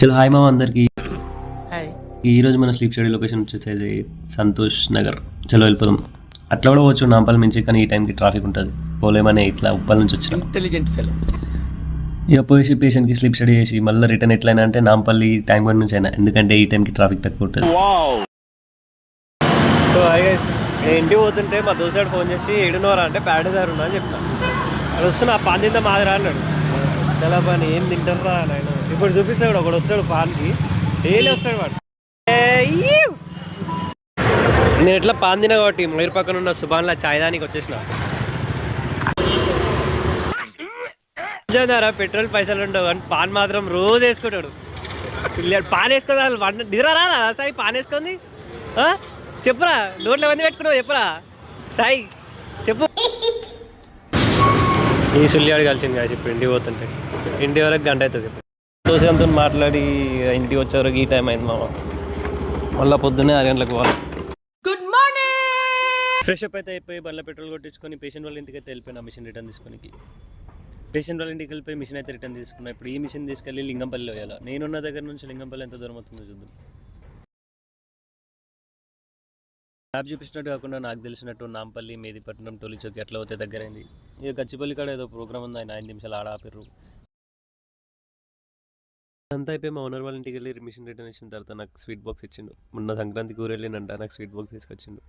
చలో హాయ్ మామ అందరికి. హాయ్. ఈరోజు మన స్లీప్ స్టడీ లొకేషన్ వచ్చేసి సంతోష్ నగర్. చలో వెళ్ళిపోదాం. అట్లా కూడా వచ్చు నాంపల్ నుంచి, కానీ ఈ టైంకి ట్రాఫిక్ ఉంటుంది. పోలేమని ఇట్లా ఉప్పల్ నుంచి వచ్చిన ఇంటెలిజెంట్ ఫెలో. ఇక పోయేసి పేషెంట్కి స్లీప్ స్టడీ చేసి మళ్ళీ రిటర్న్ ఎట్లయినా అంటే నాంపల్లి ట్యాంక్ బండ్ నుంచి అయినా, ఎందుకంటే ఈ టైంకి ట్రాఫిక్ తక్కువ ఉంటుంది. సో గైస్, నేను ఇంటికి పోతుంటే మా దోస్తుడు ఫోన్ చేసి ఏడున్నవరా అంటే ప్యాడేదారు ఉన్నా అని చెప్తాను. అది వస్తున్నా పాన్ తిందా మాదిరా అన్నాడు. తెల పని ఏం తింటారా నేను ఇప్పుడు చూపిస్తాడు. ఒకడు వస్తాడు పాన్కి, డైలీ వస్తాడు వాడు. నేను ఎట్లా పాన్ తినా కాబట్టి మైరు పక్కన ఉన్న సుభాన్లా చాయ్ దానికి వచ్చేసిన. పెట్రోల్ పైసలు ఉండవు కానీ పాన్ మాత్రం రోజు వేసుకుంటాడు. పాన్ వేసుకుంది అసలు నిద్రరా సాయి. పాన్ వేసుకుంది చెప్పురా, నోట్లో మంది పెట్టుకున్నావు చెప్పురా సాయి, చెప్పు. ఈ సుల్లియాడు కలిసింది కాదు. ఇప్పుడు ఇంటికి పోతుంటే ఇంటి వరకు గంట అవుతుంది. దోశంతో మాట్లాడి ఇంటికి వచ్చే వరకు ఈ టైం అయింది మామ. మళ్ళీ పొద్దున్నే 6 గంటలకు పోవాలి. Good morning. ఫ్రెష్ అప్ అయితే అయిపోయి బండ్ల పెట్రోల్ కొట్టించుకొని పేషెంట్ వాళ్ళ ఇంటికి అయితే వెళ్ళిపోయినా మిషన్ రిటర్న్ తీసుకొని. పేషెంట్ వాళ్ళ ఇంటికి వెళ్ళిపోయి మిషన్ అయితే రిటర్న్ తీసుకున్నా. ఇప్పుడు ఈ మిషన్ తీసుకెళ్ళి లింగంపల్లిలో వేయాలి. నేనున్న దగ్గర నుంచి లింగంపల్లి ఎంత దూరం అవుతుందో చూద్దాం. యాప్ చూపించినట్టు కాకుండా నాకు తెలిసినట్టు నాంపల్లి, మేదిపట్నం, టోలిచౌకి ఎట్లా అవుతే దగ్గరైంది. ఇక గచ్చిపల్లి కాడ ఏదో ప్రోగ్రామ్ ఉంది, ఆయన 5 నిమిషాలు ఆడ ఆపిర్రు. అంతా అయిపోయి మా ఓనర్ వాళ్ళ ఇంటికి వెళ్ళి మిషన్ రిటర్న్ ఇచ్చిన తర్వాత నాకు స్వీట్ బాక్స్ ఇచ్చిండు. మొన్న సంక్రాంతికి ఊరు వెళ్ళినంట, నాకు స్వీట్ బాక్స్ తీసుకొచ్చిండు.